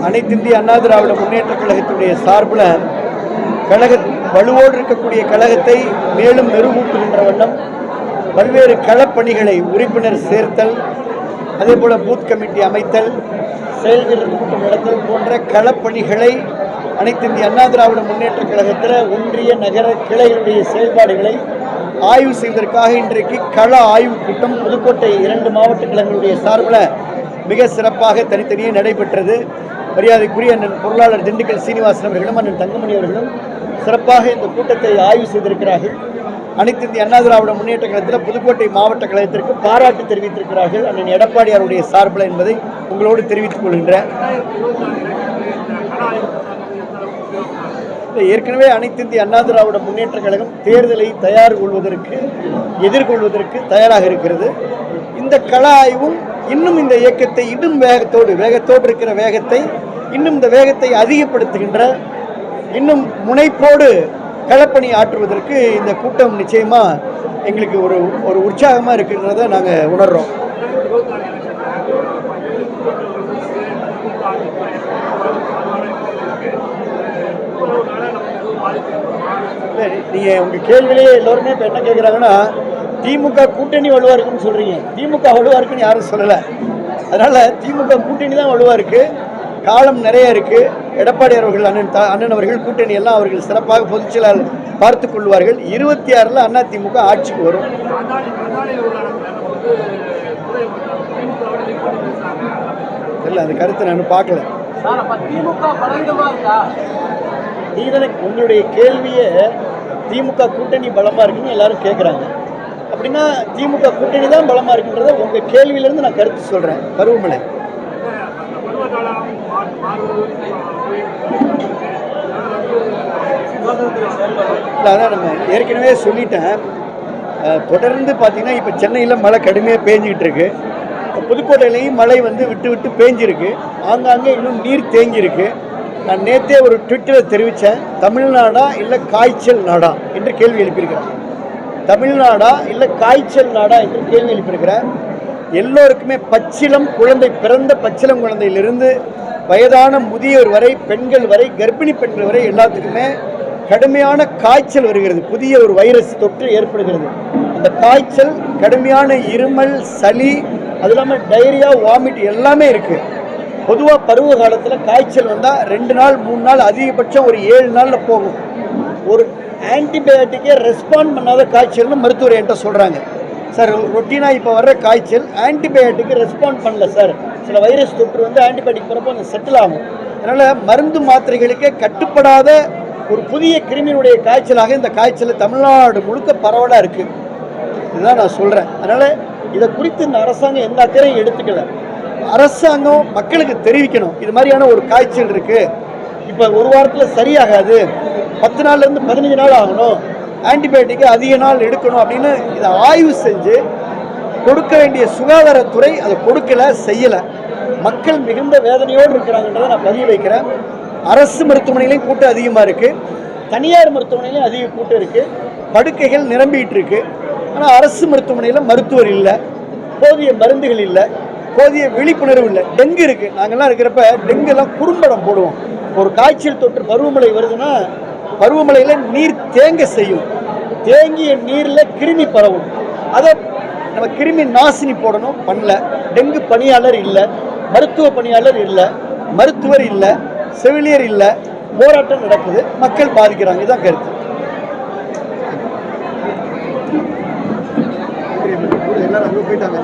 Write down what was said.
அனைத்து இந்திய அண்ணா திராவிட முன்னேற்ற கழகத்தினுடைய சார்பில் கழக வலுவோடு இருக்கக்கூடிய கழகத்தை மேலும் மெருகூட்டுகின்ற வண்ணம் பல்வேறு களப்பணிகளை உறுப்பினர் சேர்த்தல், அதே போல பூத் கமிட்டி அமைத்தல், செயல்வீரர் கூட்டம் நடத்தல் போன்ற களப்பணிகளை அனைத்து இந்திய அண்ணா திராவிட முன்னேற்ற கழகத்தில் ஒன்றிய நகர கிளைகளுடைய செயல்பாடுகளை ஆய்வு செய்வதற்காக இன்றைக்கு கள ஆய்வு கூட்டம் புதுக்கோட்டை 2 மாவட்ட கழகங்களுடைய சார்பில் மிக சிறப்பாக தனித்தனியே நடைபெற்றது. மரியாதைக்குரிய அண்ணன் பொருளாளர் திண்டுக்கல் சீனிவாசன் அவர்களும் அண்ணன் தங்கமணி அவர்களும் சிறப்பாக இந்த கூட்டத்தை ஆய்வு செய்திருக்கிறார்கள். அனைத்து இந்திய அண்ணா திராவிட முன்னேற்ற கழகத்தில் புதுக்கோட்டை மாவட்ட கழகத்திற்கு பாராட்டு தெரிவித்திருக்கிறார்கள் அண்ணன் எடப்பாடியாருடைய சார்பில் என்பதை உங்களோடு தெரிவித்துக் கொள்கின்றேன். ஏற்கனவே அனைத்து இந்திய அண்ணா திராவிட முன்னேற்ற கழகம் தேர்தலை எதிர்கொள்வதற்கு தயாராக இருக்கிறது. இந்த கள ஆய்வும் இன்னும் இந்த இயக்கத்தை இன்னும் வேகத்தோடு இருக்கிற வேகத்தை இன்னும் இந்த வேகத்தை அதிகப்படுத்துகின்ற இன்னும் முனைப்போடு களப்பணி ஆற்றுவதற்கு இந்த கூட்டம் நிச்சயமா எங்களுக்கு ஒரு உற்சாகமாக இருக்கின்றதை நாங்கள் உணர்றோம். நீங்கள் உங்கள் கேள்வியிலேயே எல்லோருமே இப்போ என்ன கேட்குறாங்கன்னா, திமுக கூட்டணி வலுவாக இருக்குன்னு சொல்கிறீங்க. திமுக வலுவாக இருக்குன்னு யாரும் சொல்லலை. அதனால் திமுக கூட்டணி தான் வலுவாக இருக்குது. காலம் நிறைய இருக்குது. எடப்பாடி அவர்கள் அண்ணன் அவர்கள் கூட்டணி எல்லாம் அவர்கள் சிறப்பாக பொதுச்செயலாளர் பார்த்து கொள்வார்கள். 26 அண்ணா திமுக ஆட்சிக்கு வரும். இல்லை, அந்த கருத்தை நான் பார்க்கல. உங்களுடைய கேள்வியை திமுக கூட்டணி பலமாக இருக்குன்னு எல்லாரும் கேட்குறாங்க. அப்படின்னா திமுக கூட்டணி தான் பலமாக இருக்குன்றத உங்கள் கேள்வியிலேருந்து நான் கருத்து சொல்கிறேன். பருவமழை அதான் நம்ம ஏற்கனவே சொல்லிட்டேன். தொடர்ந்து பார்த்தீங்கன்னா இப்போ சென்னையில் மழை கடுமையாக பேஞ்சிக்கிட்டு இருக்கு. புதுக்கோட்டையிலையும் மழை விட்டு விட்டு பேஞ்சிருக்கு. ஆங்காங்கே இன்னும் நீர் தேங்கியிருக்கு. நான் நேற்றே ஒரு ட்விட்டரில் தெரிவித்தேன், தமிழ்நாடா இல்லை காய்ச்சல் நாடா என்று கேள்வி எழுப்பியிருக்கிறேன். தமிழ்நாடா இல்லை காய்ச்சல் நாடா என்று கேள்வி எழுப்பியிருக்கிறேன். எல்லோருக்குமே பிறந்த பச்சிலம் குழந்தையிலிருந்து வயதான முதியோர் வரை, பெண்கள் வரை, கர்ப்பிணி பெண்கள் வரை எல்லாத்துக்குமே கடுமையான காய்ச்சல் வருகிறது. புதிய ஒரு வைரஸ் தொற்று ஏற்படுகிறது. அந்த காய்ச்சல், கடுமையான இருமல், சளி, அது இல்லாமல் டைரியா, வாமிட் எல்லாமே இருக்குது. பொதுவாக பருவ காலத்தில் காய்ச்சல் வந்தால் 2 நாள் 3 நாள் அதிகபட்சம் ஒரு 7 நாளில் போகும். ஒரு ஆன்டிபயோட்டிக்கே ரெஸ்பாண்ட் பண்ணாத காய்ச்சல்னு மருத்துவர் என்கிட்ட சொல்கிறாங்க. சார், ரொட்டீனாக இப்போ வர்ற காய்ச்சல் ஆன்டிபயோட்டிக்கு ரெஸ்பாண்ட் பண்ணல சார். சில வைரஸ் தொற்று ஆன்டிபயோட்டிக் போகிறப்போ அந்த செட்டில் ஆகும். அதனால் மருந்து மாத்திரைகளுக்கே கட்டுப்படாத ஒரு புதிய கிருமியினுடைய காய்ச்சலாக இந்த காய்ச்சல் தமிழ்நாடு முழுக்க பரவலாக இருக்குது. இதுதான் நான் சொல்கிறேன். அதனால் இதை குறித்து இந்த அரசாங்கம் எந்த அக்கறையும் எடுத்துக்கல. அரசாங்கம் மக்களுக்கு தெரிவிக்கணும், இது மாதிரியான ஒரு காய்ச்சல் இருக்குது, இப்போ ஒரு வாரத்தில் சரியாகாது, 10 நாள்லேருந்து 15 நாள் ஆகணும், ஆன்டிபயோட்டிக்கை அதிக நாள் எடுக்கணும் அப்படின்னு இதை ஆய்வு செஞ்சு கொடுக்க வேண்டிய சுகாதாரத்துறை அதை கொடுக்கல, செய்யலை. மக்கள் மிகுந்த வேதனையோடு இருக்கிறாங்கன்றதை நான் பதிவு வைக்கிறேன். அரசு மருத்துவமனையிலையும் கூட்டம் அதிகமாக இருக்குது, தனியார் மருத்துவமனையிலையும் அதிக கூட்டம் இருக்குது, படுக்கைகள் நிரம்பிட்டு இருக்கு. ஆனால் அரசு மருத்துவமனையில் மருத்துவர் இல்லை, போதிய மருந்துகள் இல்லை, போதிய விழிப்புணர்வு இல்லை. டெங்கு இருக்குது. நாங்கள்லாம் இருக்கிறப்ப டெங்குலாம் குறும்படம் போடுவோம். ஒரு காய்ச்சல் தொற்று பருவமழை வருதுன்னா பருவமழையில் நீர் தேங்க செய்யும். தேங்கிய நீரில் கிருமி பரவும். அதை நம்ம கிருமி நாசினி போடணும், பண்ணல. டெங்கு பணியாளர் இல்லை, மருத்துவ பணியாளர் இல்லை, மருத்துவர் இல்லை, செவிலியர் இல்லை. போராட்டம் நடக்குது, மக்கள் பாதிக்கிறாங்க. இதுதான் கருத்து. எல்லாரும் அங்கே போயிட்டாங்க.